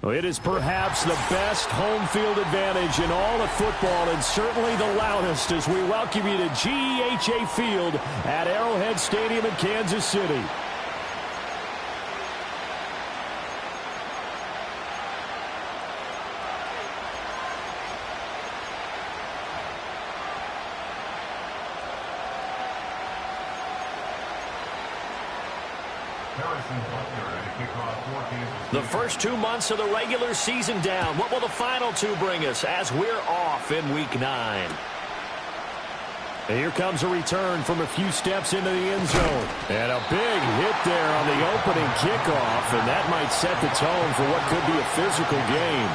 Well, it is perhaps the best home field advantage in all of football, and certainly the loudest as we welcome you to GEHA Field at Arrowhead Stadium in Kansas City. The first 2 months of the regular season down. What will the final two bring us as we're off in Week 9? And here comes a return from a few steps into the end zone. And a big hit there on the opening kickoff, and that might set the tone for what could be a physical game.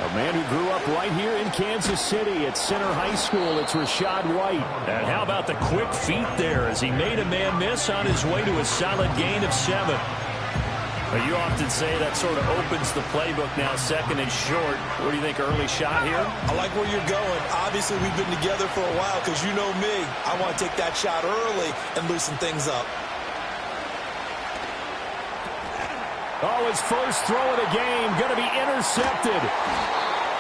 A man who grew up right here in Kansas City at Center High School. It's Rachaad White. And how about the quick feet there as he made a man miss on his way to a solid gain of 7. Well, you often say that sort of opens the playbook now, second and short. What do you think, early shot here? I like where you're going. Obviously, we've been together for a while because you know me. I want to take that shot early and loosen things up. Oh, his first throw of the game going to be intercepted.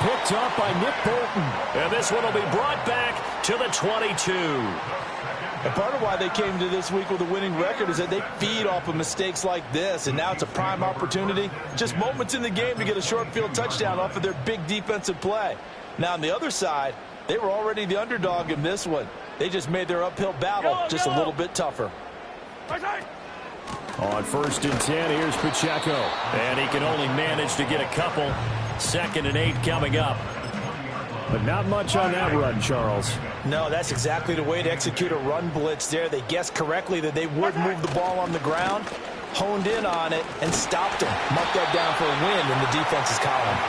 Picked up by Nick Bolton. And this one will be brought back to the 22. And part of why they came to this week with a winning record is that they feed off of mistakes like this. And now it's a prime opportunity. Just moments in the game to get a short field touchdown off of their big defensive play. Now on the other side, they were already the underdog in this one. They just made their uphill battle just a little bit tougher. On 1st and 10, here's Pacheco. And he can only manage to get a couple. 2nd and 8 coming up. But not much on that run, Charles. No, that's exactly the way to execute a run blitz there. They guessed correctly that they would move the ball on the ground, honed in on it, and stopped them. Mark that down for a win in the defense's column.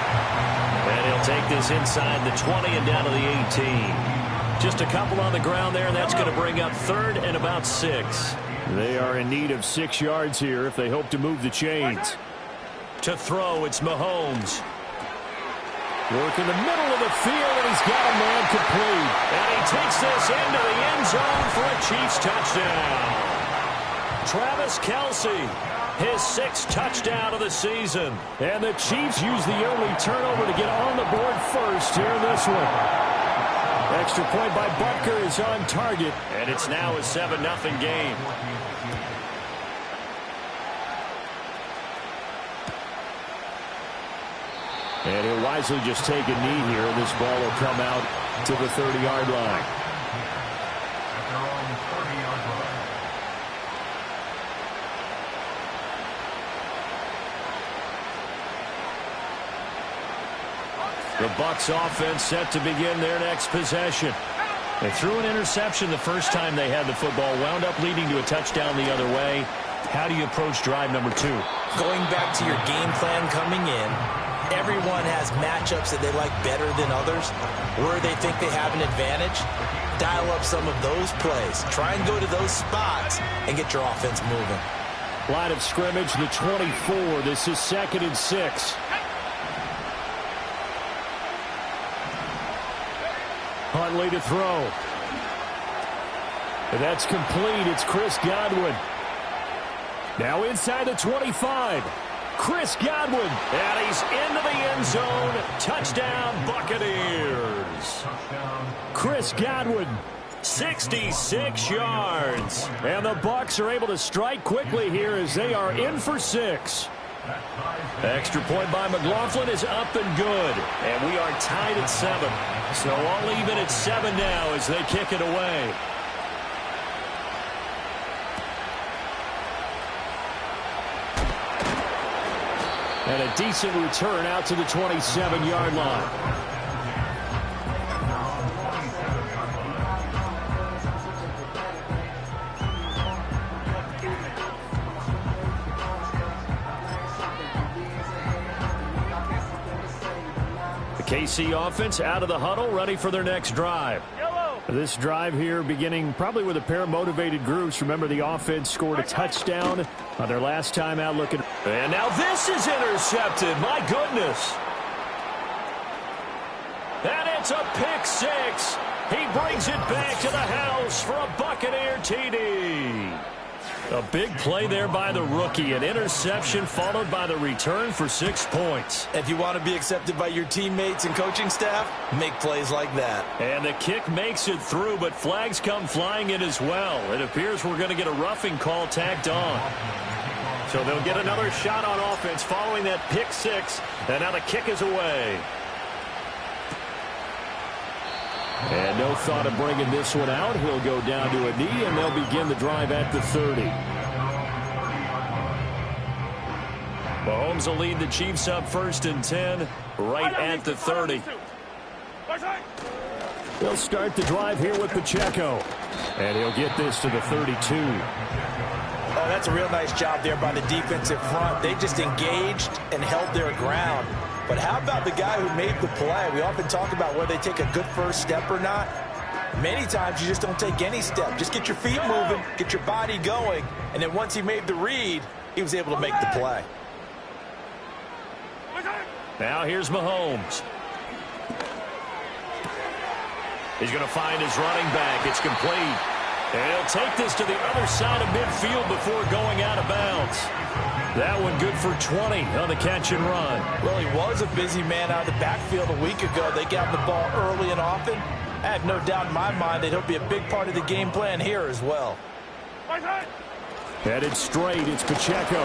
And he'll take this inside the 20 and down to the 18. Just a couple on the ground there, and that's going to bring up 3rd and about 6. They are in need of 6 yards here if they hope to move the chains. To throw, it's Mahomes. Work in the middle of the field, and he's got a man complete. And he takes this into the end zone for a Chiefs touchdown. Travis Kelce, his 6th touchdown of the season. And the Chiefs use the early turnover to get on the board first here in this one. Extra point by Butker is on target, and it's now a 7-0 game. And he'll wisely just take a knee here, and this ball will come out to the 30-yard line. The Bucs offense set to begin their next possession. They threw an interception the first time they had the football, wound up leading to a touchdown the other way. How do you approach drive number 2? Going back to your game plan coming in, everyone has matchups that they like better than others, where they think they have an advantage. Dial up some of those plays. Try and go to those spots and get your offense moving. Line of scrimmage, the 24. This is 2nd and 6. Huntley to throw. And that's complete. It's Chris Godwin. Now inside the 25. Chris Godwin. And he's into the end zone. Touchdown, Buccaneers. Chris Godwin, 66 yards. And the Bucs are able to strike quickly here as they are in for 6. Extra point by McLaughlin is up and good. And we are tied at 7. So all even at 7 now as they kick it away. And a decent return out to the 27-yard line. The KC offense out of the huddle, ready for their next drive. This drive here beginning probably with a pair of motivated groups. Remember, the offense scored a touchdown on their last time out looking. And now this is intercepted. My goodness. And it's a pick six. He brings it back to the house for a Buccaneer TD. A big play there by the rookie. An interception followed by the return for 6 points. If you want to be accepted by your teammates and coaching staff, make plays like that. And the kick makes it through, but flags come flying in as well. It appears we're going to get a roughing call tacked on. So they'll get another shot on offense following that pick six. And now the kick is away. And no thought of bringing this one out. He'll go down to a knee, and they'll begin the drive at the 30. Mahomes will lead the Chiefs up 1st and 10, right at the 30. They'll start the drive here with Pacheco. And he'll get this to the 32. Oh, that's a real nice job there by the defensive front. They just engaged and held their ground. But how about the guy who made the play? We often talk about whether they take a good first step or not. Many times you just don't take any step. Just get your feet moving, get your body going, and then once he made the read, he was able to make the play. Now here's Mahomes. He's going to find his running back. It's complete. And he'll take this to the other side of midfield before going out of bounds. That one good for 20 on the catch and run. Well, he was a busy man out of the backfield a week ago. They got the ball early and often. I have no doubt in my mind that he'll be a big part of the game plan here as well. Headed straight, it's Pacheco.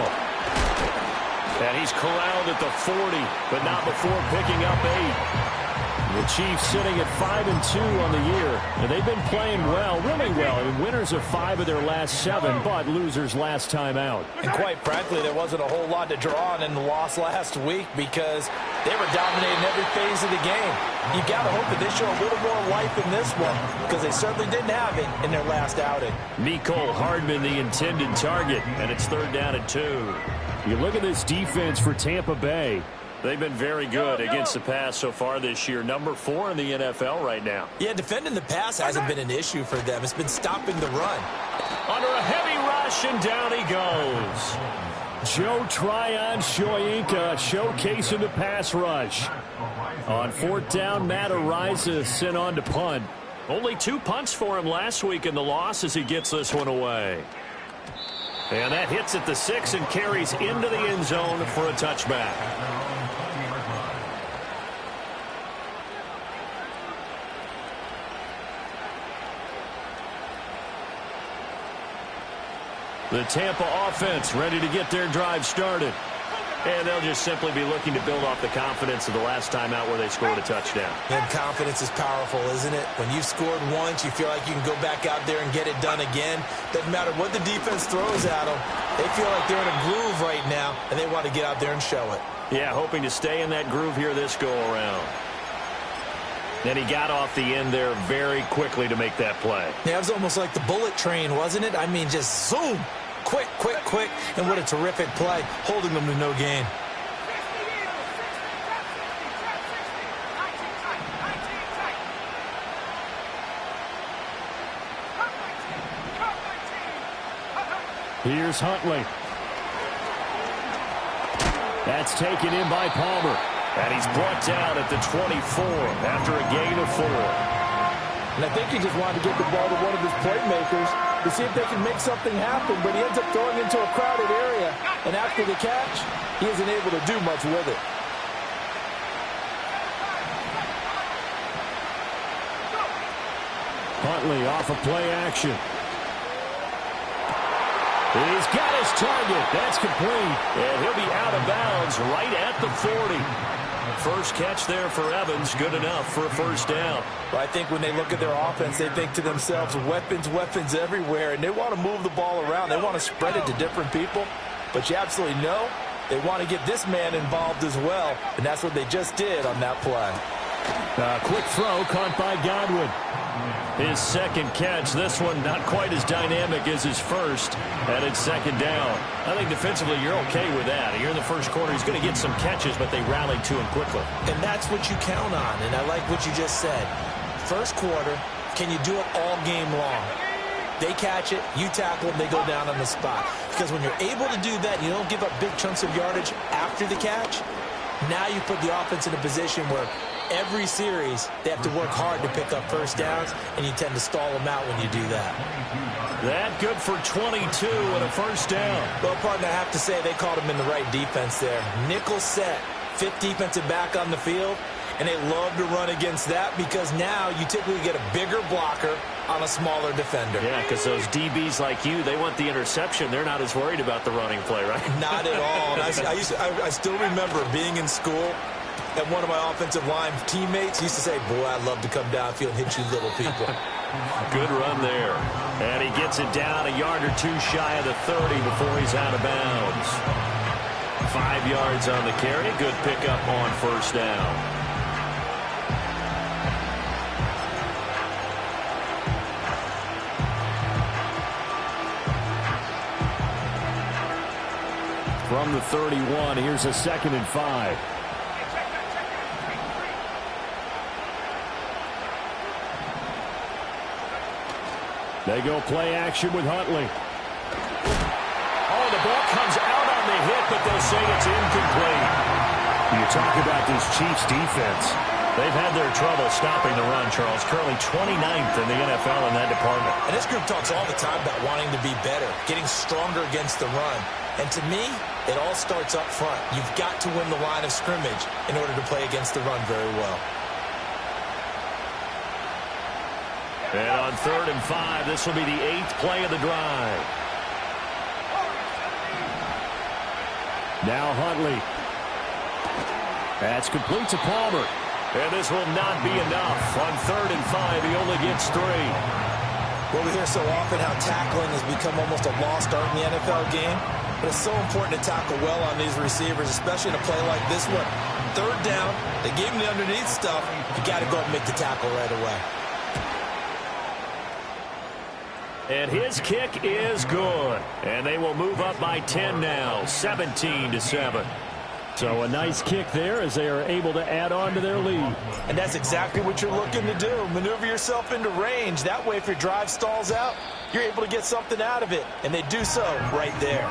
And he's corralled at the 40, but not before picking up 8. The Chiefs sitting at 5-2 on the year. And they've been playing well, really well. I mean, winners of 5 of their last 7, but losers last time out. And quite frankly, there wasn't a whole lot to draw on in the loss last week because they were dominating every phase of the game. You got to hope that they show a little more life in this one because they certainly didn't have it in their last outing. Mecole Hardman, the intended target, and it's 3rd down and 2. You look at this defense for Tampa Bay. They've been very good against the pass so far this year. Number 4 in the NFL right now. Yeah, defending the pass hasn't been an issue for them. It's been stopping the run. Under a heavy rush, and down he goes. Joe Tryon-Shoyinka showcasing the pass rush. On 4th down, Matt Araiza sent on to punt. Only 2 punts for him last week in the loss as he gets this one away. And that hits at the 6 and carries into the end zone for a touchback. The Tampa offense ready to get their drive started. And they'll just simply be looking to build off the confidence of the last time out where they scored a touchdown. And confidence is powerful, isn't it? When you've scored once, you feel like you can go back out there and get it done again. Doesn't matter what the defense throws at them. They feel like they're in a groove right now, and they want to get out there and show it. Yeah, hoping to stay in that groove here this go-around. Then he got off the end there very quickly to make that play. Yeah, it was almost like the bullet train, wasn't it? I mean, just zoom. Quick, quick, quick. And what a terrific play, holding them to no gain. Here's Huntley. That's taken in by Palmer. And he's brought down at the 24 after a gain of 4. And I think he just wanted to get the ball to one of his playmakers to see if they can make something happen, but he ends up throwing into a crowded area. And after the catch, he isn't able to do much with it. Huntley off of play action. He's got his target. That's complete. And he'll be out of bounds right at the 40. First catch there for Evans. Good enough for a first down. Well, I think when they look at their offense, they think to themselves, weapons, weapons everywhere. And they want to move the ball around. They want to spread it to different people. But you absolutely know they want to get this man involved as well. And that's what they just did on that play. Quick throw caught by Godwin. His second catch, this one not quite as dynamic as his first, and it's 2nd down. I think defensively you're okay with that. You're in the first quarter. He's going to get some catches, but they rallied to him quickly. And that's what you count on, and I like what you just said. First quarter, can you do it all game long? They catch it, you tackle them, they go down on the spot. Because when you're able to do that, you don't give up big chunks of yardage after the catch. Now you put the offense in a position where every series they have to work hard to pick up first downs, and you tend to stall them out when you do that. That good for 22 and a first down. Well, partner, I have to say they called him in the right defense there. Nickel set, fifth defensive back on the field, and they love to run against that because now you typically get a bigger blocker on a smaller defender. Yeah, because those DBs like you, they want the interception. They're not as worried about the running play, right? Not at all. And I still remember being in school, and one of my offensive line teammates used to say, boy, I'd love to come downfield and hit you little people. Good run there. And he gets it down a yard or two shy of the 30 before he's out of bounds. 5 yards on the carry. Good pickup on first down. From the 31, here's a 2nd and 5. They go play action with Huntley. Oh, the ball comes out on the hit, but they'll say it's incomplete. You talk about this Chiefs defense. They've had their trouble stopping the run, Charles. Currently 29th in the NFL in that department. And this group talks all the time about wanting to be better, getting stronger against the run. And to me, it all starts up front. You've got to win the line of scrimmage in order to play against the run very well. And on 3rd and 5, this will be the 8th play of the drive. Now Huntley. That's complete to Palmer. And this will not be enough. On 3rd and 5, he only gets 3. Well, we hear so often how tackling has become almost a lost art in the NFL game. But it's so important to tackle well on these receivers, especially in a play like this one. 3rd down, they gave him the underneath stuff. You got to go and make the tackle right away. And his kick is good. And they will move up by 10 now, 17-7. So a nice kick there as they are able to add on to their lead. And that's exactly what you're looking to do. Maneuver yourself into range. That way, if your drive stalls out, you're able to get something out of it. And they do so right there.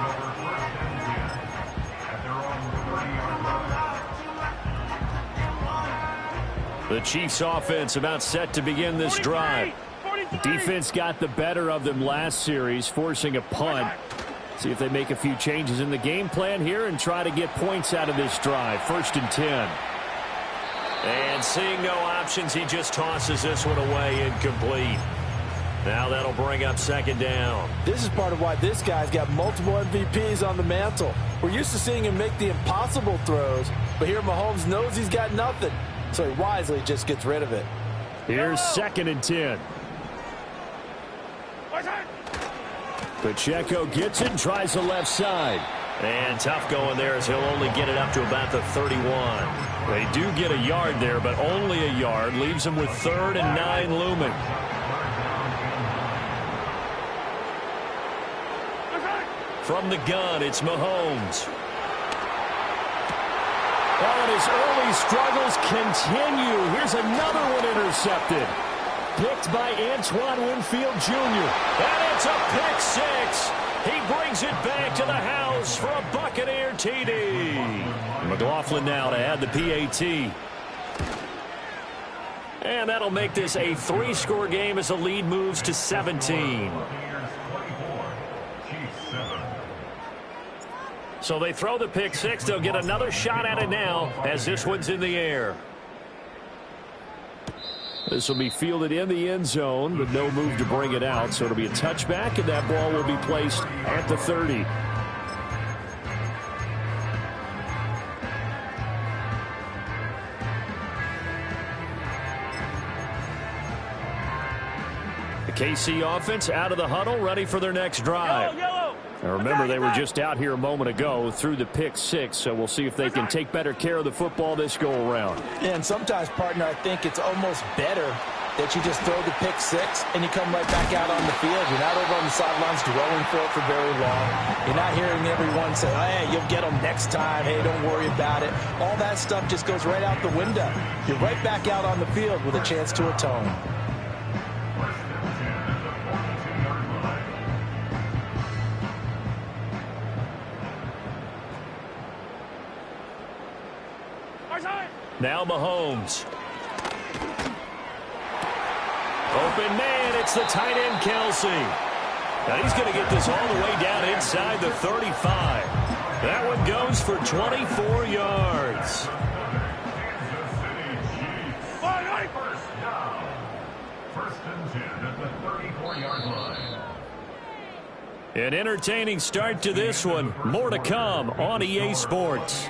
The Chiefs offense about set to begin this drive. Defense got the better of them last series, forcing a punt. See if they make a few changes in the game plan here and try to get points out of this drive. 1st and 10. And seeing no options, he just tosses this one away, incomplete. Now that'll bring up 2nd down. This is part of why this guy's got multiple MVPs on the mantle. We're used to seeing him make the impossible throws, but here Mahomes knows he's got nothing, so he wisely just gets rid of it. Here's 2nd and 10. Pacheco gets it and tries the left side. And tough going there as he'll only get it up to about the 31. They do get a yard there, but only a yard. Leaves them with 3rd and 9 looming. From the gun, it's Mahomes. Oh, and his early struggles continue. Here's another one intercepted. Picked by Antoine Winfield Jr. And it's a pick 6. He brings it back to the house for a Buccaneer TD. McLaughlin now to add the PAT. And that'll make this a 3-score game as the lead moves to 17. So they throw the pick 6. They'll get another shot at it now as this one's in the air. This will be fielded in the end zone, but no move to bring it out. So it'll be a touchback, and that ball will be placed at the 30. The KC offense out of the huddle, ready for their next drive. Now remember, they were just out here a moment ago through the pick 6, so we'll see if they can take better care of the football this go-around. Yeah, and sometimes, partner, I think it's almost better that you just throw the pick 6 and you come right back out on the field. You're not over on the sidelines dwelling for it for very long. You're not hearing everyone say, hey, you'll get them next time. Hey, don't worry about it. All that stuff just goes right out the window. You're right back out on the field with a chance to atone. Now Mahomes. Open man, it's the tight end Kelsey. Now he's going to get this all the way down inside the 35. That one goes for 24 yards. First and 10 at the 34-yard line. An entertaining start to this one. More to come on EA Sports.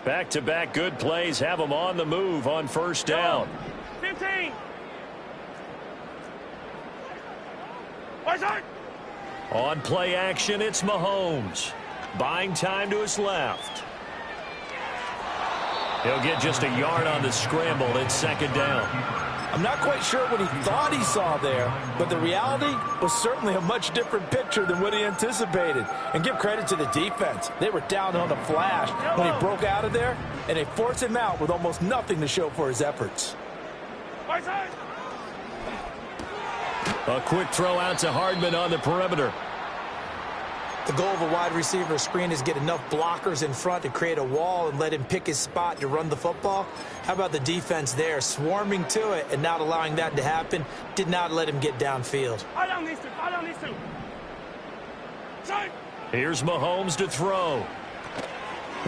Back-to-back good plays have them on the move on first down. 15. On play action, it's Mahomes. Buying time to his left. He'll get just a yard on the scramble. It's second down. I'm not quite sure what he thought he saw there, but the reality was certainly a much different picture than what he anticipated. And give credit to the defense. They were down on a flash when he broke out of there, and they forced him out with almost nothing to show for his efforts. A quick throw out to Hardman on the perimeter. The goal of a wide receiver screen is get enough blockers in front to create a wall and let him pick his spot to run the football. How about the defense there, swarming to it and not allowing that to happen? Did not let him get downfield. Here's Mahomes to throw.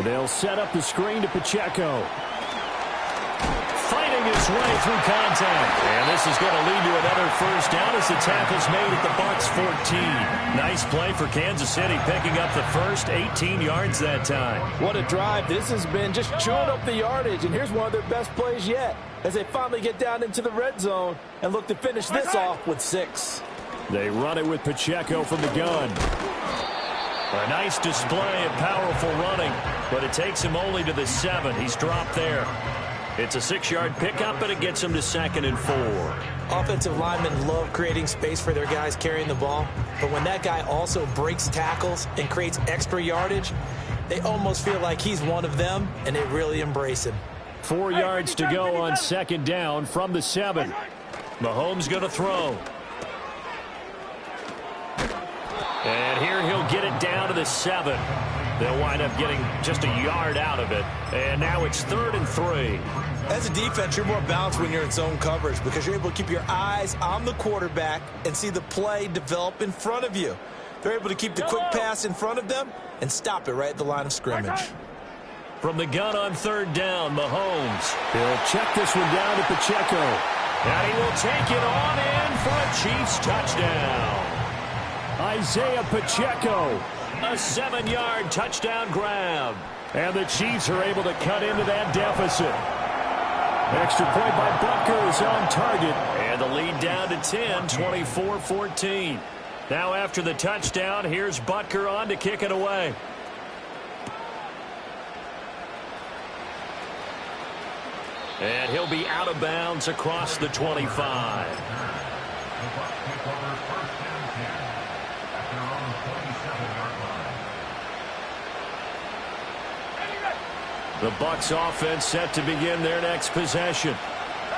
They'll set up the screen to Pacheco. Fighting his way through contact. And this is going to lead to another first down as the tackle's made at the Bucs 14. Nice play for Kansas City, picking up the first 18 yards that time. What a drive this has been, just chewing up the yardage. And here's one of their best plays yet as they finally get down into the red zone and look to finish this off with 6. They run it with Pacheco from the gun. A nice display of powerful running, but it takes him only to the 7. He's dropped there. It's a 6-yard pickup, but it gets him to 2nd and 4. Offensive linemen love creating space for their guys carrying the ball, but when that guy also breaks tackles and creates extra yardage, they almost feel like he's one of them, and they really embrace him. 4 yards to go on second down from the 7. Mahomes going to throw. And here he'll get it down to the 7. They'll wind up getting just a yard out of it. And now it's 3rd and 3. As a defense, you're more balanced when you're in zone coverage because you're able to keep your eyes on the quarterback and see the play develop in front of you. They're able to keep the quick pass in front of them and stop it right at the line of scrimmage. From the gun on 3rd down, Mahomes. He'll check this one down to Pacheco. And he will take it on in for a Chiefs touchdown. Isaiah Pacheco. A 7-yard touchdown grab. And the Chiefs are able to cut into that deficit. Extra point by Butker is on target. And the lead down to 10, 24-14. Now after the touchdown, here's Butker on to kick it away. And he'll be out of bounds across the 25. The Bucs offense set to begin their next possession.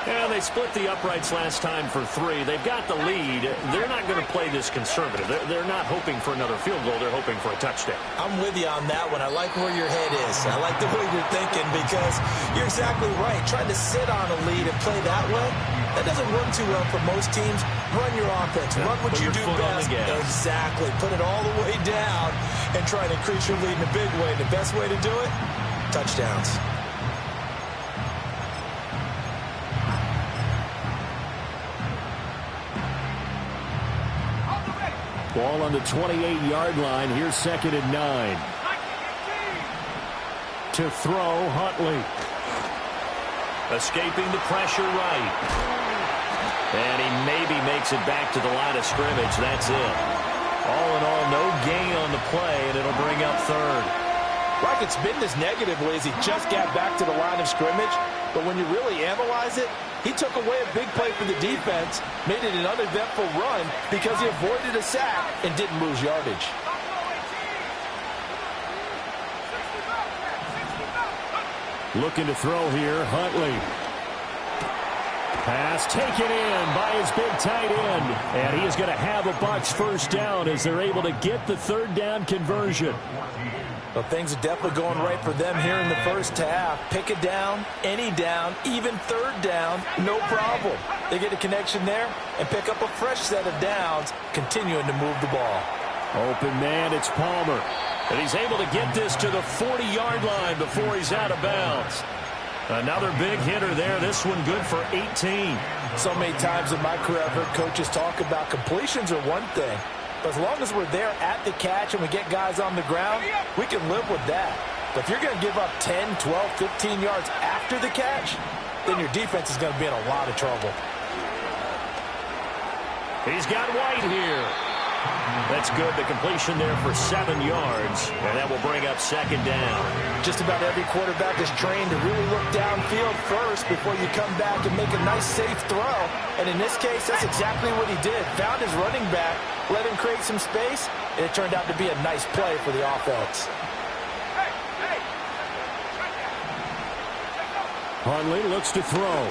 And they split the uprights last time for 3. They've got the lead. They're not going to play this conservative. They're not hoping for another field goal. They're hoping for a touchdown. I'm with you on that one. I like where your head is. I like the way you're thinking because you're exactly right. Trying to sit on a lead and play that way, that doesn't work too well for most teams. Run your offense. Run what you do best. Exactly. Put it all the way down and try to increase your lead in a big way. The best way to do it? Touchdowns. Ball on the 28-yard line. Here's 2nd and 9. To throw, Huntley. Escaping the pressure right. And he maybe makes it back to the line of scrimmage. That's it. All in all, no gain on the play, and it'll bring up 3rd. Rockets been this negatively as he just got back to the line of scrimmage. But when you really analyze it, he took away a big play for the defense, made it an uneventful run because he avoided a sack and didn't lose yardage. Looking to throw here, Huntley. Pass taken in by his big tight end. And he is going to have a Bucs first down as they're able to get the third down conversion. Well, things are definitely going right for them here in the first half. Pick a down, any down, even third down, no problem. They get a connection there and pick up a fresh set of downs, continuing to move the ball. Open man, it's Palmer. And he's able to get this to the 40-yard line before he's out of bounds. Another big hitter there. This one good for 18. So many times in my career I've heard coaches talk about completions are one thing. But as long as we're there at the catch and we get guys on the ground, we can live with that. But if you're going to give up 10, 12, 15 yards after the catch, then your defense is going to be in a lot of trouble. He's got White here. That's good. The completion there for 7 yards. And that will bring up second down. Just about every quarterback is trained to really look downfield first before you come back and make a nice, safe throw. And in this case, that's exactly what he did. Found his running back, let him create some space, and it turned out to be a nice play for the offense. Hundley looks to throw.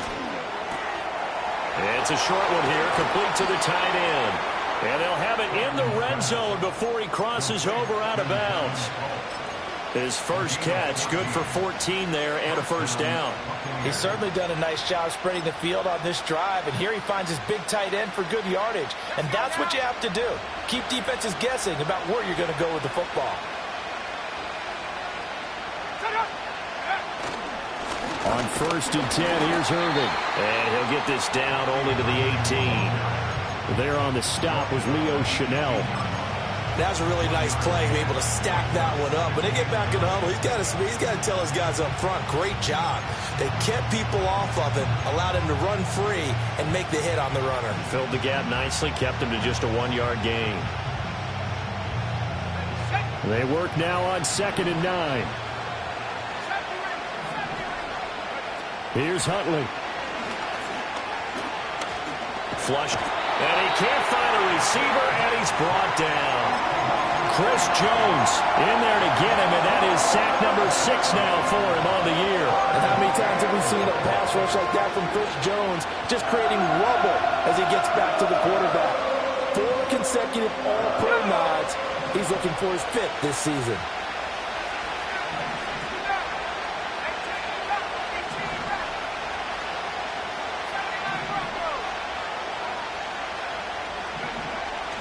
It's a short one here, complete to the tight end. And they'll have it in the red zone before he crosses over out of bounds. His first catch, good for 14 there and a first down. He's certainly done a nice job spreading the field on this drive, and here he finds his big tight end for good yardage. And that's what you have to do. Keep defenses guessing about where you're going to go with the football. On 1st and 10, here's Irving. And he'll get this down only to the 18. There on the stop was Leo Chanel. That was a really nice play, able to stack that one up. When they get back in the huddle, he's got to tell his guys up front, great job. They kept people off of him, allowed him to run free, and make the hit on the runner. Filled the gap nicely, kept him to just a 1-yard gain. They work now on 2nd and 9. Here's Huntley. Flushed. And he can't find a receiver, and he's brought down. Chris Jones in there to get him, and that is sack number 6 now for him on the year. And how many times have we seen a pass rush like that from Chris Jones, just creating rubble as he gets back to the quarterback? 4 consecutive all-pro nods. He's looking for his 5th this season.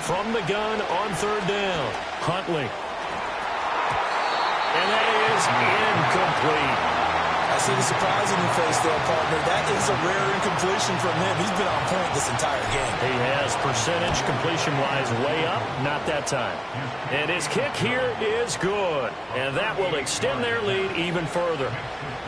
From the gun on 3rd down, Huntley. And that is incomplete. I see the surprise in your face there, partner. That is a rare incompletion from him. He's been on point this entire game. He has percentage completion-wise way up, not that time. And his kick here is good. And that will extend their lead even further.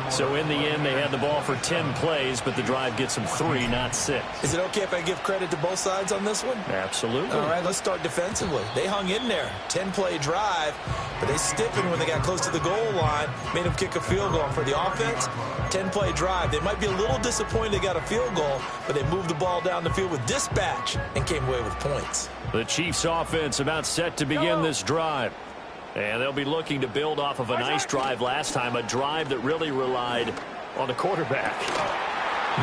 So in the end, they had the ball for 10 plays, but the drive gets them 3, not 6. Is it okay if I give credit to both sides on this one? Absolutely. All right, let's start defensively. They hung in there. 10-play drive, but they stiffened when they got close to the goal line, made them kick a field goal. For the offense, 10-play drive. They might be a little disappointed they got a field goal, but they moved the ball down the field with dispatch and came away with points. The Chiefs offense about set to begin this drive. And they'll be looking to build off of a nice drive last time, a drive that really relied on the quarterback.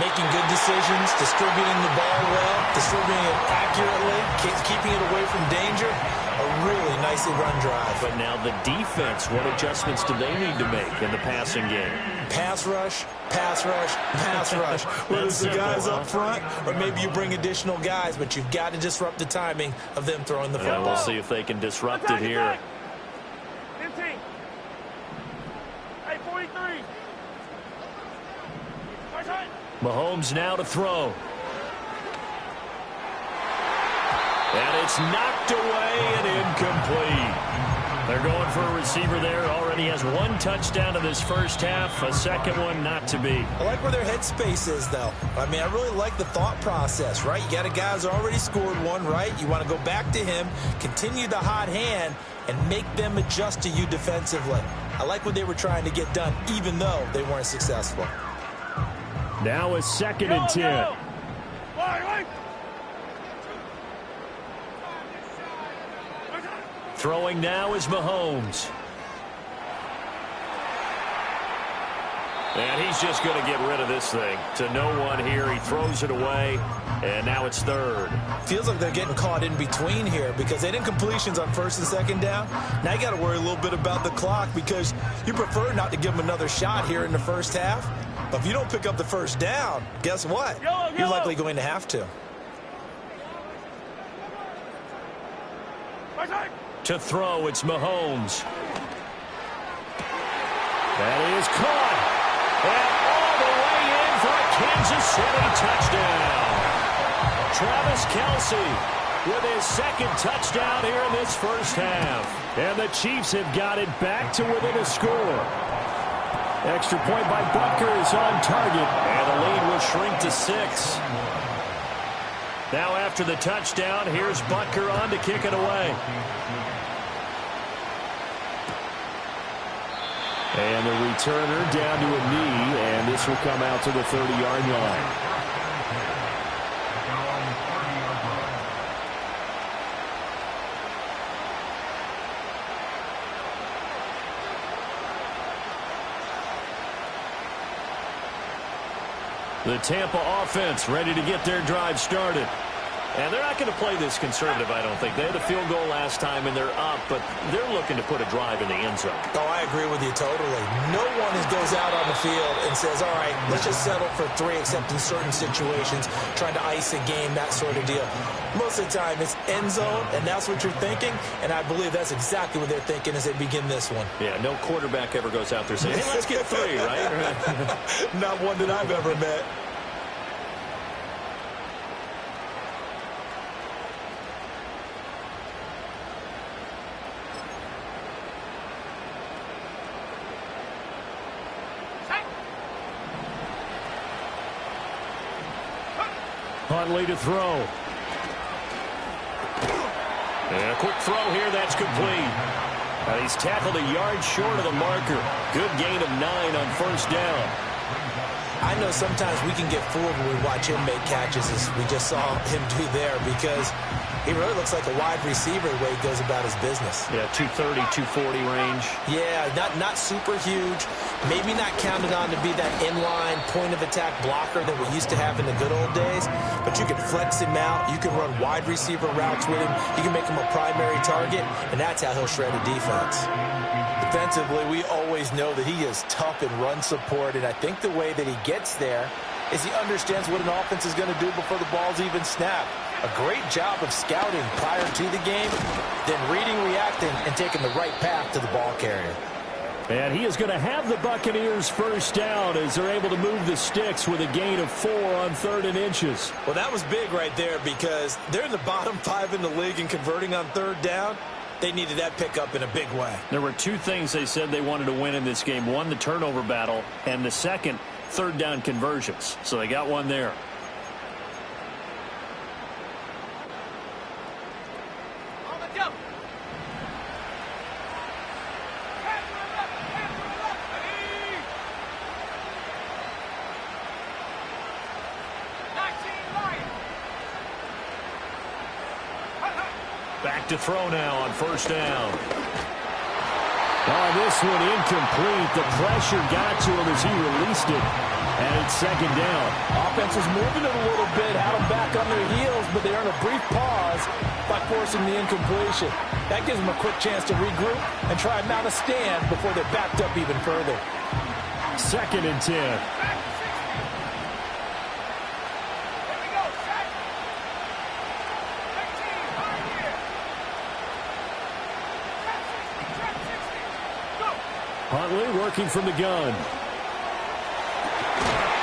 Making good decisions, distributing the ball well, distributing it accurately, keeping it away from danger. A really nicely run drive. But now the defense, what adjustments do they need to make in the passing game? Pass rush, pass rush, pass rush. Whether it's the guys up front or maybe you bring additional guys, but you've got to disrupt the timing of them throwing the football. We'll see if they can disrupt it here. 15. Hey, 43. Mahomes now to throw. And it's knocked away and incomplete. They're going for a receiver there. Already has 1 touchdown in this first half. A second one not to be. I like where their headspace is, though. I mean, I really like the thought process, right? You got a guy who's already scored 1, right? You want to go back to him, continue the hot hand, and make them adjust to you defensively. I like what they were trying to get done, even though they weren't successful. Now a 2nd and 10. Throwing now is Mahomes. And he's just going to get rid of this thing. To no one here. He throws it away, and now it's third. Feels like they're getting caught in between here because they didn't completions on first and second down. Now you got to worry a little bit about the clock because you prefer not to give them another shot here in the first half. But if you don't pick up the first down, guess what? You're likely going to have to. To throw, it's Mahomes. That is caught. And all the way in for a Kansas City touchdown. Travis Kelce with his second touchdown here in this first half. And the Chiefs have got it back to within a score. Extra point by Butker is on target. And the lead will shrink to 6. Now after the touchdown, here's Butker on to kick it away. And the returner down to a knee, and this will come out to the 30-yard line. The Tampa offense ready to get their drive started. And they're not going to play this conservative, I don't think. They had a field goal last time, and they're up, but they're looking to put a drive in the end zone. Oh, I agree with you totally. No one goes out on the field and says, all right, let's just settle for 3, except in certain situations, trying to ice a game, that sort of deal. Most of the time, it's end zone, and that's what you're thinking, and I believe that's exactly what they're thinking as they begin this one. Yeah, no quarterback ever goes out there saying, hey, let's get 3, right? Not one that I've ever met. Huntley to throw. And a quick throw here, that's complete. He's tackled a yard short of the marker. Good gain of 9 on first down. I know sometimes we can get fooled when we watch him make catches, as we just saw him do there, because he really looks like a wide receiver the way he goes about his business. Yeah, 230, 240 range. Yeah, not super huge. Maybe not counted on to be that inline point-of-attack blocker that we used to have in the good old days, but you can flex him out. You can run wide receiver routes with him. You can make him a primary target, and that's how he'll shred a defense. Defensively, we always know that he is tough in run support, and I think the way that he gets there is he understands what an offense is going to do before the ball's even snapped. A great job of scouting prior to the game, then reading, reacting, and taking the right path to the ball carrier. And he is going to have the Buccaneers first down as they're able to move the sticks with a gain of 4 on 3rd and inches. Well, that was big right there because they're in the bottom 5 in the league and converting on 3rd down. They needed that pickup in a big way. There were 2 things they said they wanted to win in this game. One, the turnover battle, and the second, 3rd down conversions. So they got one there. Back to throw now on first down. Oh, this one incomplete. The pressure got to him as he released it. And it's 2nd down. Offense was moving it a little bit, had them back on their heels, but they earned a brief pause by forcing the incompletion. That gives them a quick chance to regroup and try and mount a stand before they're backed up even further. 2nd and 10. Huntley working from the gun.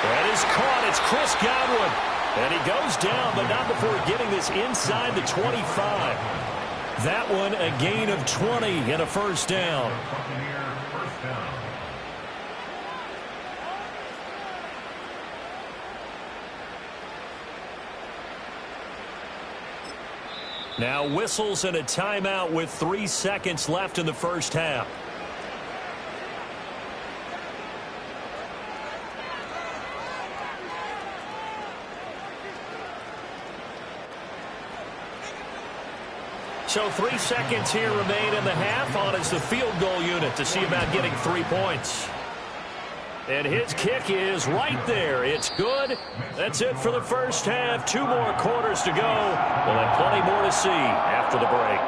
That is caught. It's Chris Godwin. And he goes down, but not before getting this inside the 25. That one a gain of 20 and a first down. Now whistles and a timeout with 3 seconds left in the first half. So 3 seconds here remain in the half. On is the field goal unit to see about getting 3 points. And his kick is right there. It's good. That's it for the first half. 2 more quarters to go. We'll have plenty more to see after the break.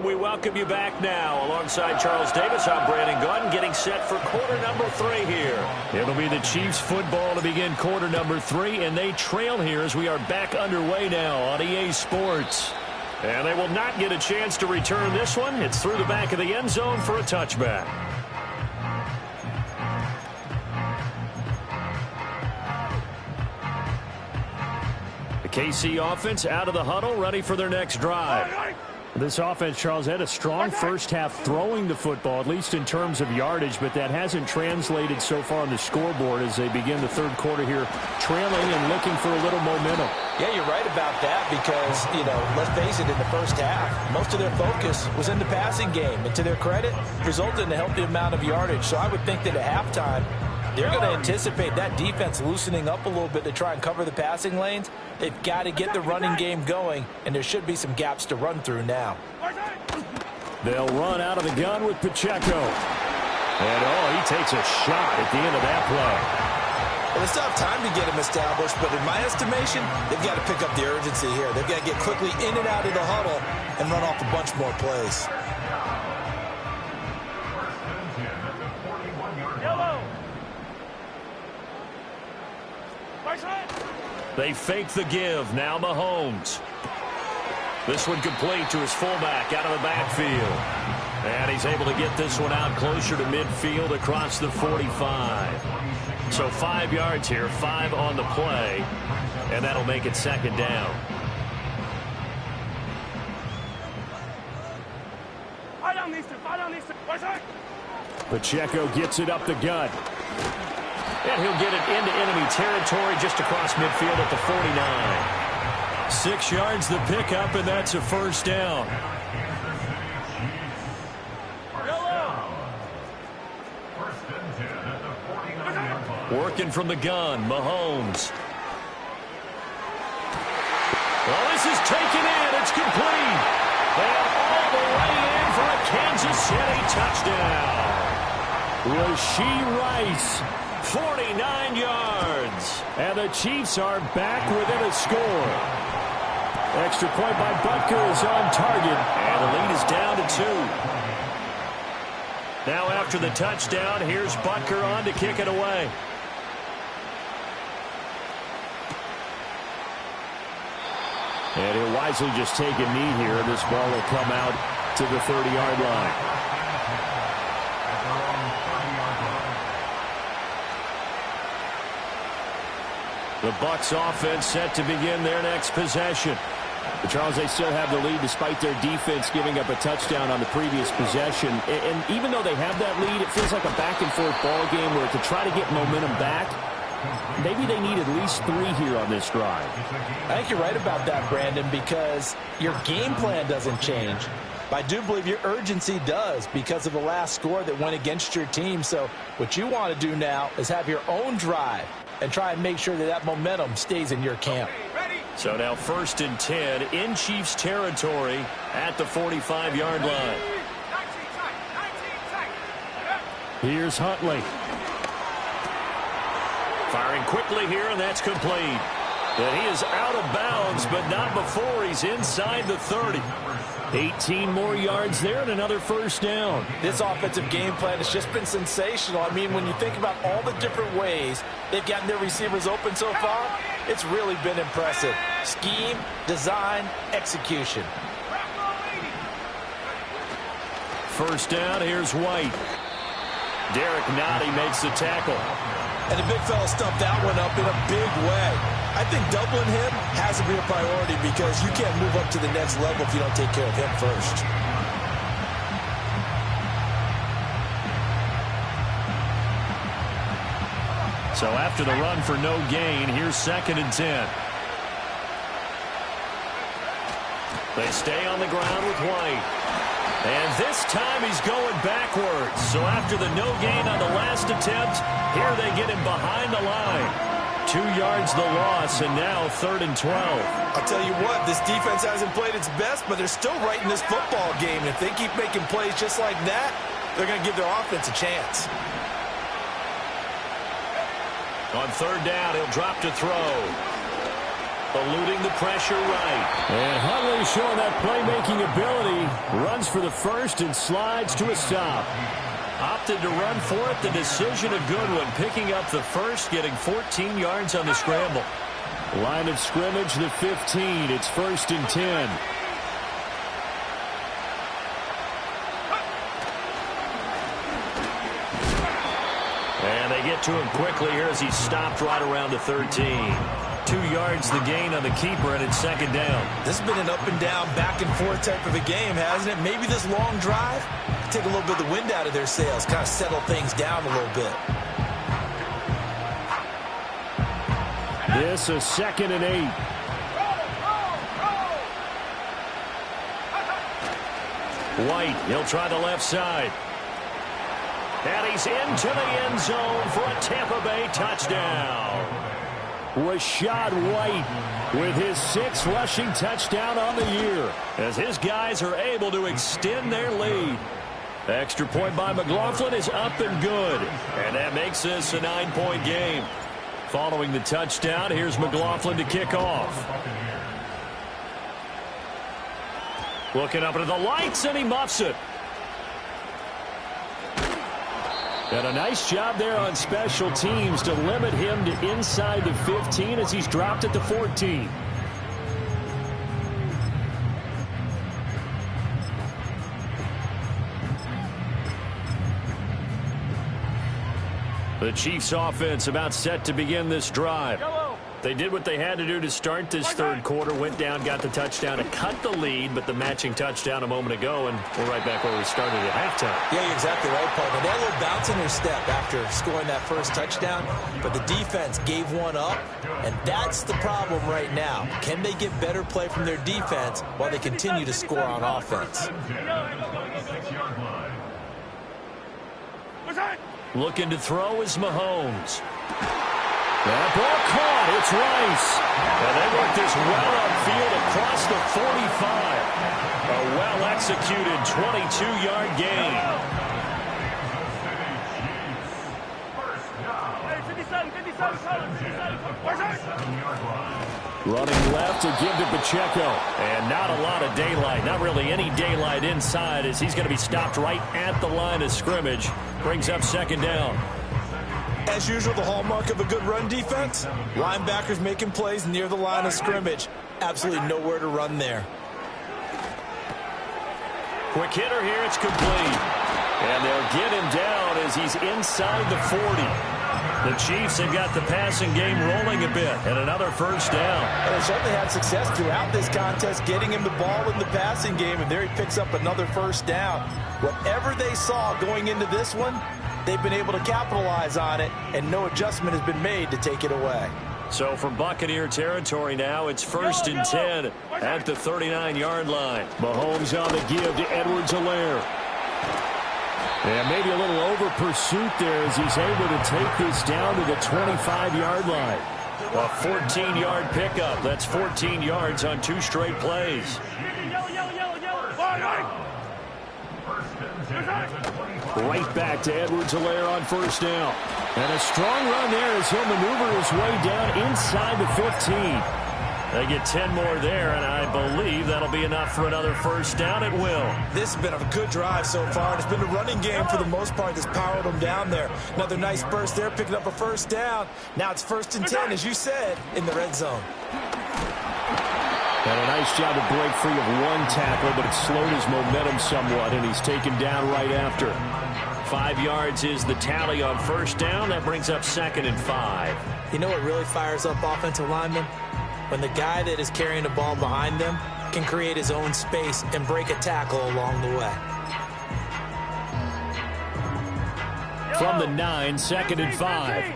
We welcome you back now. Alongside Charles Davis, I'm Brandon Gaudin, getting set for quarter number 3 here. It'll be the Chiefs football to begin quarter number 3, and they trail here as we are back underway now on EA Sports. And they will not get a chance to return this one. It's through the back of the end zone for a touchback. The KC offense out of the huddle, ready for their next drive. This offense, Charles, had a strong first half throwing the football, at least in terms of yardage, but that hasn't translated so far on the scoreboard as they begin the third quarter here, trailing and looking for a little momentum. Yeah, you're right about that because, let's face it, in the first half, most of their focus was in the passing game. And to their credit, resulted in a healthy amount of yardage. So I would think that at halftime, they're going to anticipate that defense loosening up a little bit to try and cover the passing lanes. They've got to get the running game going, and there should be some gaps to run through now. They'll run out of the gun with Pacheco. And, he takes a shot at the end of that play. Well, they still have time to get him established, but in my estimation, they've got to pick up the urgency here. They've got to get quickly in and out of the huddle and run off a bunch more plays. They fake the give. Now Mahomes. This one complete to his fullback out of the backfield. And he's able to get this one out closer to midfield across the 45. So 5 yards here, 5 on the play. And that'll make it second down. Pacheco gets it up the gut. And he'll get it into enemy territory just across midfield at the 49. 6 yards the pickup, and that's a first down. Working from the gun, Mahomes. Well, this is taken in. It's complete. And all the way in for a Kansas City touchdown. Rashee Rice. 49 yards. And the Chiefs are back within a score. Extra point by Butker is on target. And the lead is down to 2. Now after the touchdown, here's Butker on to kick it away. And he'll wisely just take a knee here. This ball will come out to the 30-yard line. The Bucs offense set to begin their next possession. But Charles, they still have the lead despite their defense giving up a touchdown on the previous possession. And even though they have that lead, it feels like a back-and-forth ball game where to try to get momentum back, maybe they need at least 3 here on this drive. I think you're right about that, Brandon, because your game plan doesn't change. But I do believe your urgency does because of the last score that went against your team. So what you want to do now is have your own drive and try and make sure that that momentum stays in your camp. So now 1st and 10 in Chiefs territory at the 45-yard line. Here's Huntley. Firing quickly here, and that's complete. And he is out of bounds, but not before he's inside the 30. 18 more yards there and another first down. This offensive game plan has just been sensational. I mean, when you think about all the different ways they've gotten their receivers open so far, it's really been impressive. Scheme, design, execution. First down, here's White. Derek Nottie makes the tackle. And the big fella stumped that one up in a big way. I think doubling him has to be a priority because you can't move up to the next level if you don't take care of him first. So after the run for no gain, here's 2nd and 10. They stay on the ground with White. And this time he's going backwards. So after the no gain on the last attempt, here they get him behind the line. 2 yards the loss, and now 3rd and 12. I'll tell you what, this defense hasn't played its best, but they're still right in this football game. And if they keep making plays just like that, they're going to give their offense a chance. On 3rd down, he'll drop to throw. Eluding the pressure right. And Huntley showing that playmaking ability. Runs for the first and slides to a stop. Opted to run for it. The decision a good one. Picking up the first, getting 14 yards on the scramble. Line of scrimmage, the 15. It's 1st and 10. And they get to him quickly here as he stopped right around the 13. 2 yards the gain on the keeper, and it's 2nd down. This has been an up-and-down, back-and-forth type of a game, hasn't it? Maybe this long drive, take a little bit of the wind out of their sails, kind of settle things down a little bit. This a 2nd and 8. White, he'll try the left side. And he's into the end zone for a Tampa Bay touchdown. Rachaad White with his 6th rushing touchdown on the year, as his guys are able to extend their lead. Extra point by McLaughlin is up and good. And that makes this a 9-point game. Following the touchdown, here's McLaughlin to kick off. Looking up into the lights, and he muffs it. And a nice job there on special teams to limit him to inside the 15 as he's dropped at the 14. The Chiefs offense about set to begin this drive. They did what they had to do to start this 3rd quarter, went down, got the touchdown to cut the lead, but the matching touchdown a moment ago, and we're right back where we started at halftime. Yeah, you're exactly right, partner. They had a little bounce in their step after scoring that first touchdown, but the defense gave one up, and that's the problem right now. Can they get better play from their defense while they continue to score on offense? Looking to throw is Mahomes. That ball caught. It's Rice. And they work this well upfield across the 45. A well-executed 22-yard gain. Running left to give to Pacheco. And not a lot of daylight. Not really any daylight inside as he's going to be stopped right at the line of scrimmage. Brings up 2nd down. As usual, the hallmark of a good run defense, linebackers making plays near the line of scrimmage. Absolutely nowhere to run there. Quick hitter here, it's complete. And they'll get him down as he's inside the 40. The Chiefs have got the passing game rolling a bit, and another 1st down. And they certainly had success throughout this contest, getting him the ball in the passing game, and there he picks up another 1st down. Whatever they saw going into this one, they've been able to capitalize on it, and no adjustment has been made to take it away. So from Buccaneer territory now, it's 1st and 10 at the 39-yard line. Mahomes on the give to Edwards-Helaire. And maybe a little over pursuit there as he's able to take this down to the 25-yard line. A 14-yard pickup. That's 14 yards on 2 straight plays. Right back to Edwards-Helaire on 1st down. And a strong run there as he'll maneuver his way down inside the 15. They get 10 more there, and I believe that'll be enough for another 1st down at will. This has been a good drive so far, and it's been a running game for the most part that's powered them down there. Another nice burst there, picking up a 1st down. Now it's 1st and 10, as you said, in the red zone. And a nice job to break free of one tackle, but it slowed his momentum somewhat, and he's taken down right after. 5 yards is the tally on 1st down. That brings up 2nd and 5. You know what really fires up offensive linemen? When the guy that is carrying the ball behind them can create his own space and break a tackle along the way. From the 9, 2nd and 5.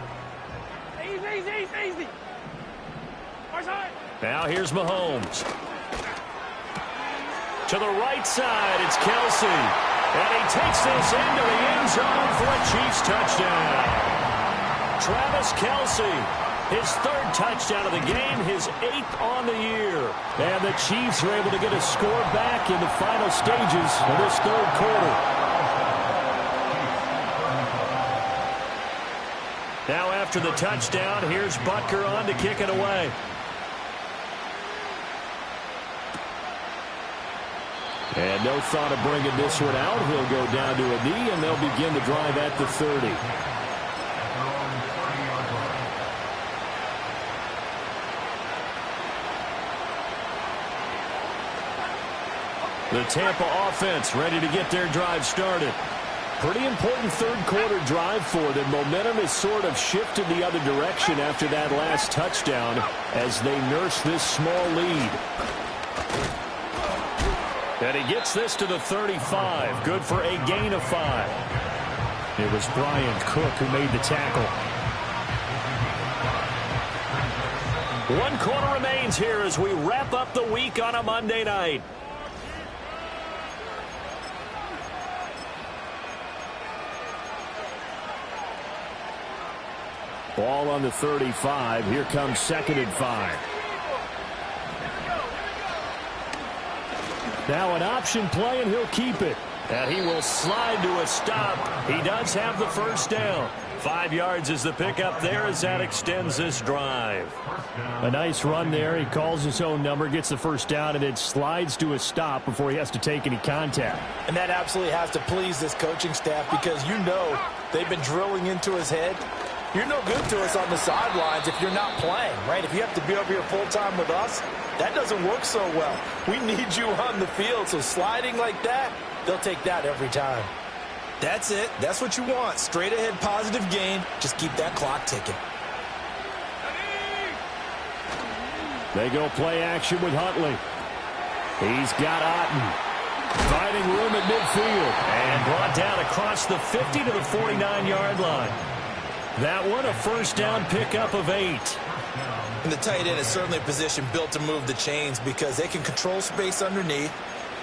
Now here's Mahomes. To the right side, it's Kelsey. And he takes this into the end zone for a Chiefs touchdown. Travis Kelsey, his third touchdown of the game, his 8th on the year. And the Chiefs are able to get a score back in the final stages of this third quarter. Now after the touchdown, here's Butker on to kick it away. And no thought of bringing this one out. He'll go down to a knee, and they'll begin the drive at the 30. The Tampa offense ready to get their drive started. Pretty important third quarter drive for them. Momentum has sort of shifted the other direction after that last touchdown as they nurse this small lead. And he gets this to the 35. Good for a gain of 5. It was Brian Cook who made the tackle. 1 quarter remains here as we wrap up the week on a Monday night. Ball on the 35. Here comes 2nd and 5. Now an option play, and he'll keep it. And he will slide to a stop. He does have the first down. 5 yards is the pickup there as that extends this drive. A nice run there. He calls his own number, gets the first down, and it slides to a stop before he has to take any contact. And that absolutely has to please this coaching staff because you know they've been drilling into his head. You're no good to us on the sidelines if you're not playing, right? If you have to be over here full-time with us, that doesn't work so well. We need you on the field, so sliding like that, they'll take that every time. That's it. That's what you want. Straight ahead positive gain. Just keep that clock ticking. They go play action with Huntley. He's got Otten. Finding room at midfield. And brought down across the 50 to the 49-yard line. That one a first down pickup of 8. And the tight end is certainly a position built to move the chains because they can control space underneath.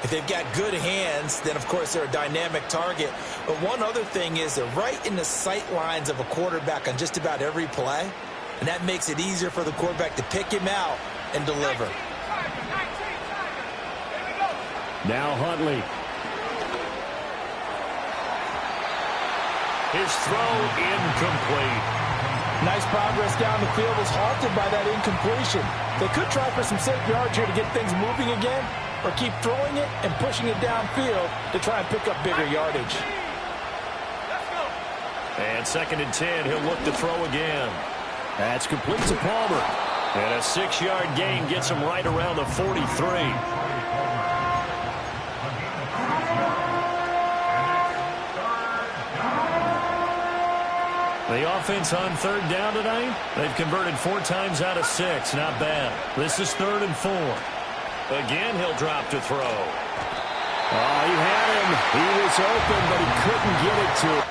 If they've got good hands, then, of course, they're a dynamic target. But one other thing is they're right in the sight lines of a quarterback on just about every play. And that makes it easier for the quarterback to pick him out and deliver. Now Huntley. His throw incomplete. Nice progress down the field was halted by that incompletion. They could try for some safe yards here to get things moving again, or keep throwing it and pushing it downfield to try and pick up bigger yardage. And 2nd and 10, he'll look to throw again. That's complete to Palmer. And a 6-yard gain gets him right around the 43. The offense on 3rd down tonight, they've converted 4 times out of 6. Not bad. This is 3rd and 4. Again, he'll drop to throw. Oh, he had him. He was open, but he couldn't get it to him.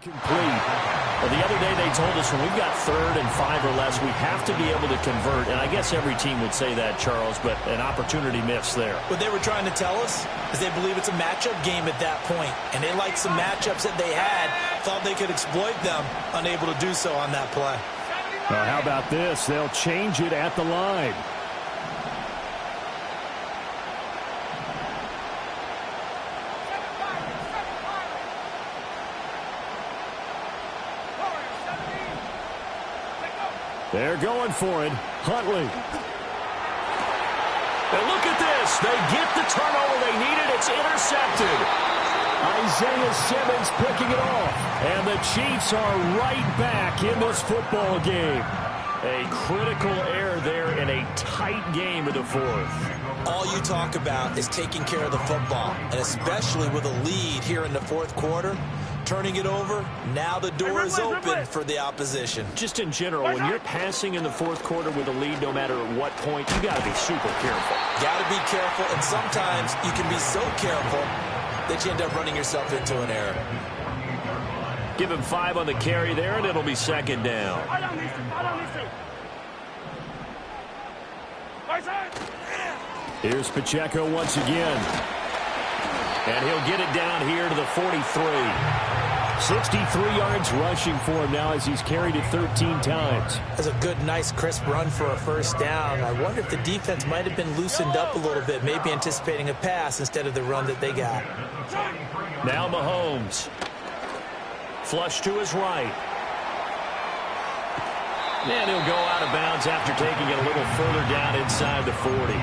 Complete. Well, the other day they told us when we've got 3rd and 5 or less, we have to be able to convert. And I guess every team would say that, Charles, but an opportunity missed there. What they were trying to tell us is they believe it's a matchup game at that point. And they liked some matchups that they had, thought they could exploit them, unable to do so on that play. Well, how about this? They'll change it at the line. They're going for it. Huntley. And look at this. They get the turnover they needed. It's intercepted. Isaiah Simmons picking it off. And the Chiefs are right back in this football game. A critical error there in a tight game in the 4th. All you talk about is taking care of the football, and especially with a lead here in the 4th quarter. turning it over. Now the door is open for the opposition. Just in general, when you're passing in the fourth quarter with a lead, no matter at what point, you got to be super careful. Got to be careful, and sometimes you can be so careful that you end up running yourself into an error. Give him 5 on the carry there, and it'll be second down. Here's Pacheco once again. And he'll get it down here to the 43. 63 yards rushing for him now as he's carried it 13 times. That's a good, nice, crisp run for a first down. I wonder if the defense might have been loosened up a little bit, maybe anticipating a pass instead of the run that they got. Now Mahomes. Flush to his right. And he'll go out of bounds after taking it a little further down inside the 40.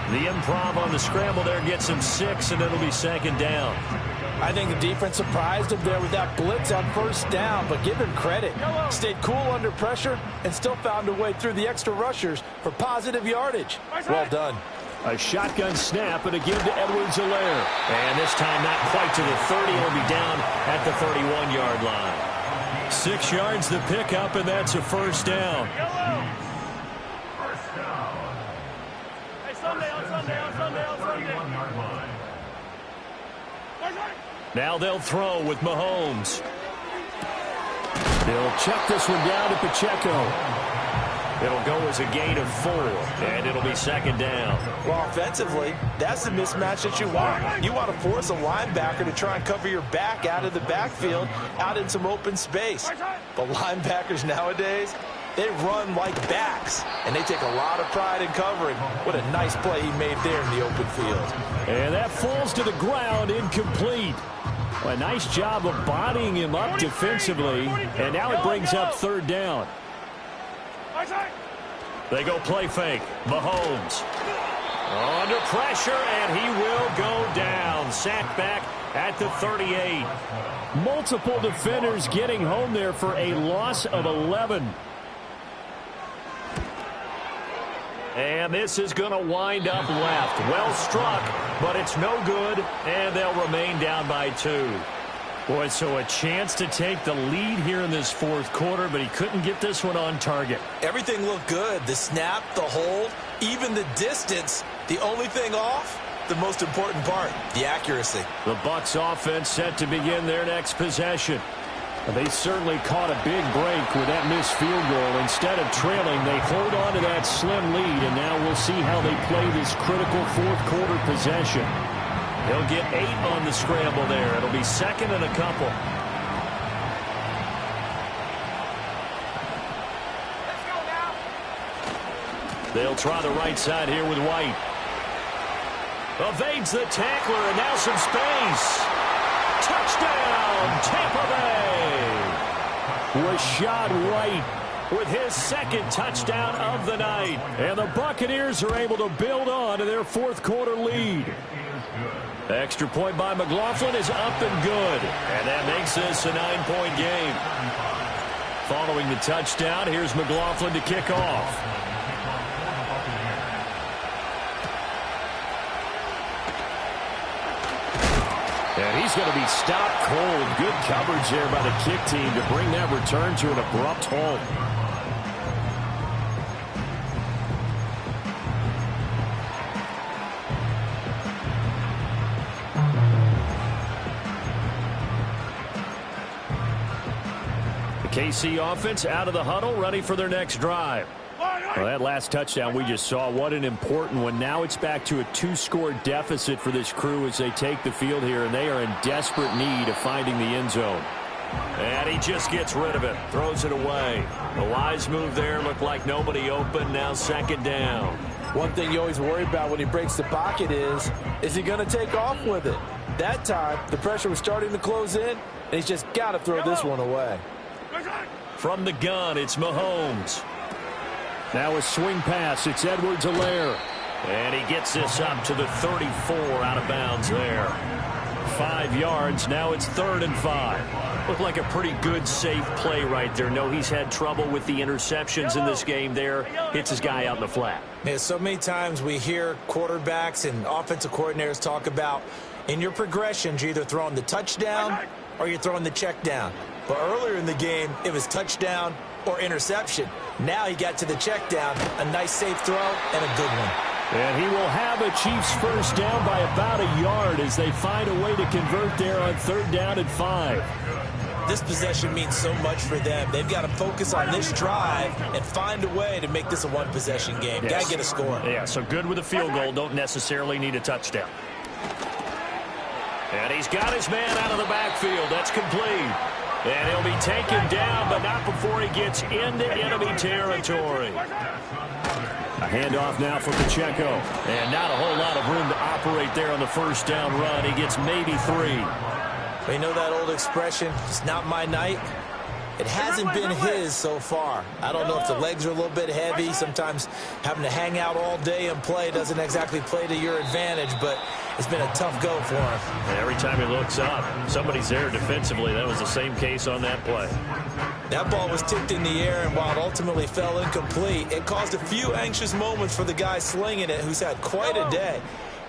The improv on the scramble there gets him 6, and it'll be second down. I think the defense surprised him there with that blitz on first down, but give him credit. Stayed cool under pressure and still found a way through the extra rushers for positive yardage. Well done. A shotgun snap and a give to Edwards-Helaire. And this time not quite to the 30. He'll be down at the 31-yard line. 6 yards the pickup, and that's a first down. Now they'll throw with Mahomes. They'll check this one down to Pacheco. It'll go as a gain of 4, and it'll be second down. Well, offensively, that's the mismatch that you want. You want to force a linebacker to try and cover your back out of the backfield, out in some open space. But linebackers nowadays, they run like backs, and they take a lot of pride in covering. What a nice play he made there in the open field. And that falls to the ground, incomplete. Well, a nice job of bodying him up defensively, and now it brings up third down. They go play fake. Mahomes under pressure, and he will go down. Sacked back at the 38. Multiple defenders getting home there for a loss of 11. And this is going to wind up left. Well struck, but it's no good, and they'll remain down by 2. Boy, so a chance to take the lead here in this fourth quarter, but he couldn't get this one on target. Everything looked good. The snap, the hold, even the distance. The only thing off, the most important part, the accuracy. The Bucs offense set to begin their next possession. They certainly caught a big break with that missed field goal. Instead of trailing, they hold on to that slim lead, and now we'll see how they play this critical fourth quarter possession. He'll get 8 on the scramble there. It'll be second and a couple. They'll try the right side here with White. Evades the tackler, and now some space. Touchdown, Tampa Bay. Rachaad White with his second touchdown of the night. And the Buccaneers are able to build on to their fourth quarter lead. Extra point by McLaughlin is up and good. And that makes this a 9-point game. Following the touchdown, here's McLaughlin to kick off. And he's going to be stopped cold. Good coverage there by the kick team to bring that return to an abrupt halt. KC offense out of the huddle, ready for their next drive. Well, that last touchdown we just saw, what an important one. Now it's back to a 2-score deficit for this crew as they take the field here, and they are in desperate need of finding the end zone. And he just gets rid of it, throws it away. The wise move there, looked like nobody open, now second down. One thing you always worry about when he breaks the pocket is he going to take off with it? That time, the pressure was starting to close in, and he's just got to throw this one away. From the gun, it's Mahomes. Now a swing pass. It's Edwards-Helaire. And he gets this up to the 34, out of bounds there. 5 yards. Now it's 3rd and 5. Looked like a pretty good, safe play right there. No, he's had trouble with the interceptions in this game there. Hits his guy out in the flat. Yeah, so many times we hear quarterbacks and offensive coordinators talk about in your progressions, you're either throwing the touchdown or you're throwing the check down. But earlier in the game, it was touchdown or interception. Now he got to the check down, a nice safe throw, and a good one. And he will have a Chiefs first down by about a yard as they find a way to convert there on 3rd down and 5. This possession means so much for them. They've got to focus on this drive and find a way to make this a one-possession game. Yes. Got to get a score. Yeah, so good with a field goal. Don't necessarily need a touchdown. And he's got his man out of the backfield. That's complete. And he'll be taken down, but not before he gets into enemy territory. A handoff now for Pacheco. And not a whole lot of room to operate there on the first down run. He gets maybe 3. You know that old expression, it's not my night? It hasn't been his so far. I don't know if the legs are a little bit heavy. Sometimes having to hang out all day and play doesn't exactly play to your advantage, but it's been a tough go for him. And every time he looks up, somebody's there defensively. That was the same case on that play. That ball was tipped in the air, and while it ultimately fell incomplete, it caused a few anxious moments for the guy slinging it, who's had quite a day.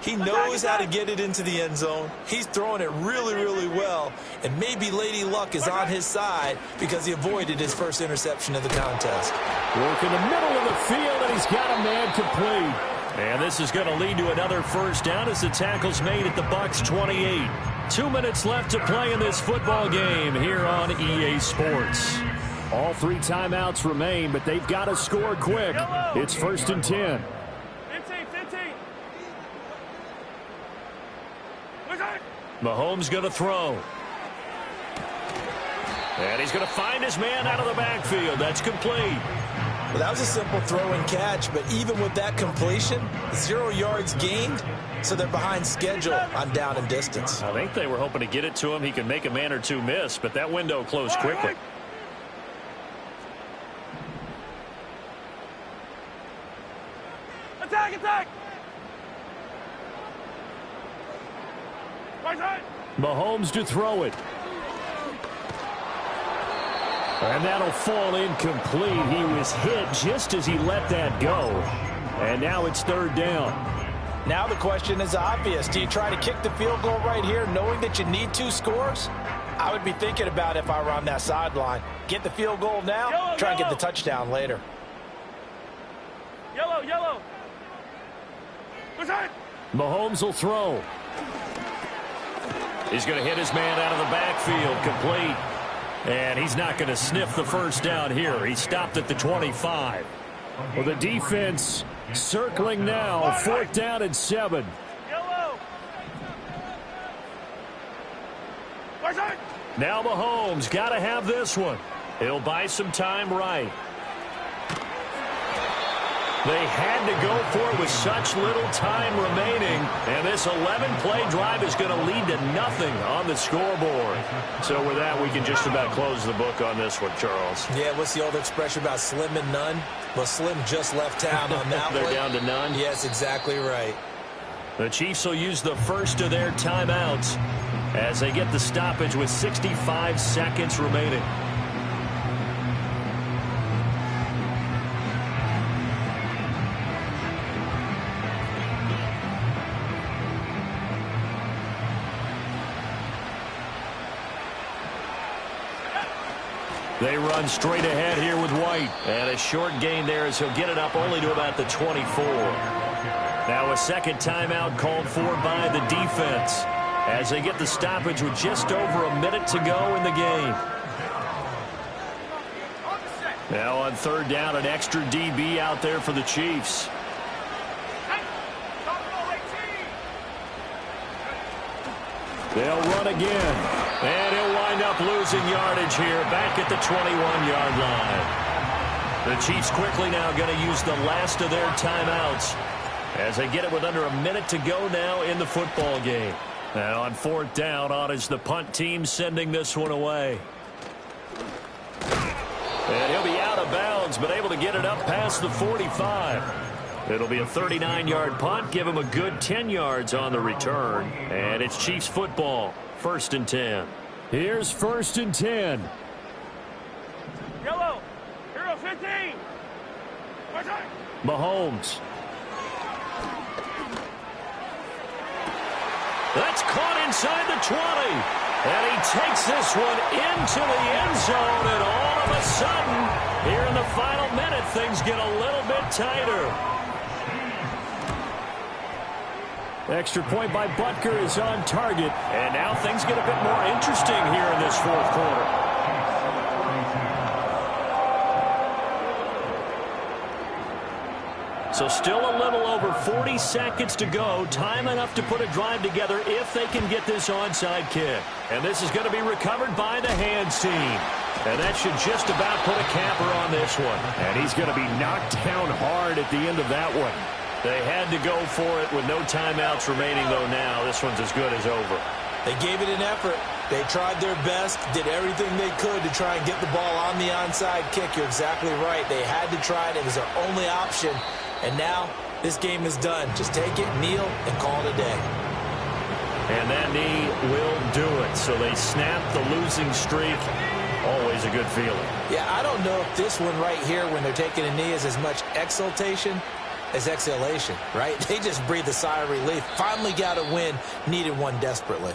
He knows how to get it into the end zone. He's throwing it really, really well. And maybe Lady Luck is on his side because he avoided his first interception of the contest. Work in the middle of the field, and he's got a man complete. And this is going to lead to another first down as the tackle's made at the Bucs 28. 2 minutes left to play in this football game here on EA Sports. All 3 timeouts remain, but they've got to score quick. It's 1st and 10. 15. Mahomes going to throw. And he's going to find his man out of the backfield. That's complete. Well, that was a simple throw and catch, but even with that completion, 0 yards gained, so they're behind schedule on down and distance. I think they were hoping to get it to him. He could make a man or two miss, but that window closed quickly. Attack! Mahomes to throw it. And that'll fall incomplete. He was hit just as he let that go. And now it's 3rd down. Now the question is obvious. Do you try to kick the field goal right here knowing that you need 2 scores? I would be thinking about it if I were on that sideline. Get the field goal now, try and get the touchdown later. Yellow. Mahomes will throw. He's going to hit his man out of the backfield, complete. And he's not going to sniff the first down here. He stopped at the 25. Well, the defense circling now. 4th down and 7. Now Mahomes got to have this one. He'll buy some time right. They had to go for it with such little time remaining. And this 11-play drive is going to lead to nothing on the scoreboard. So with that, we can just about close the book on this one, Charles. Yeah, what's the old expression about slim and none? Well, Slim just left town on that They're one. down to none? Yes, exactly right. The Chiefs will use the first of their timeouts as they get the stoppage with 65 seconds remaining. They run straight ahead here with White. And a short gain there as he'll get it up only to about the 24. Now a second timeout called for by the defense as they get the stoppage with just over a minute to go in the game. Now on 3rd down, an extra DB out there for the Chiefs. They'll run again. And he'll wind up losing yardage here back at the 21-yard line. The Chiefs quickly now going to use the last of their timeouts as they get it with under a minute to go now in the football game. Now on 4th down, on is the punt team sending this one away. And he'll be out of bounds, but able to get it up past the 45. It'll be a 39-yard punt, give him a good 10 yards on the return. And it's Chiefs football, 1st and 10. Here's 1st and 10. Yellow. Hero 15. Mahomes. That's caught inside the 20. And he takes this one into the end zone, and all of a sudden, here in the final minute, things get a little bit tighter. Extra point by Butker is on target. And now things get a bit more interesting here in this fourth quarter. So still a little over 40 seconds to go. Time enough to put a drive together if they can get this onside kick. And this is going to be recovered by the hands team. And that should just about put a capper on this one. And he's going to be knocked down hard at the end of that one. They had to go for it with no timeouts remaining, though now. This one's as good as over. They gave it an effort. They tried their best, did everything they could to try and get the ball on the onside kick. You're exactly right. They had to try it. It was their only option. And now this game is done. Just take it, kneel, and call it a day. And that knee will do it. So they snap the losing streak. Always a good feeling. Yeah, I don't know if this one right here, when they're taking a knee, is as much exultation as exhalation, right? They just breathe a sigh of relief. Finally got a win. Needed one desperately.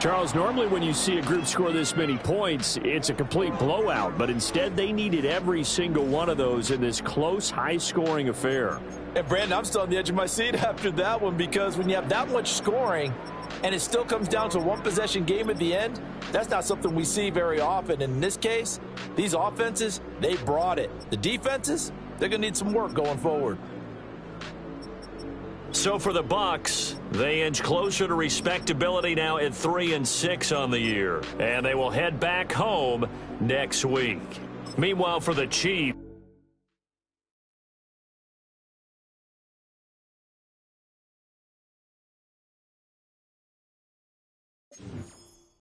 Charles, normally when you see a group score this many points, it's a complete blowout. But instead, they needed every single one of those in this close, high-scoring affair. And, Brandon, I'm still on the edge of my seat after that one, because when you have that much scoring and it still comes down to a one-possession game at the end, that's not something we see very often. And in this case, these offenses, they brought it. The defenses, they're going to need some work going forward. So for the Bucs, they inch closer to respectability now at 3-6 on the year. And they will head back home next week. Meanwhile, for the Chiefs,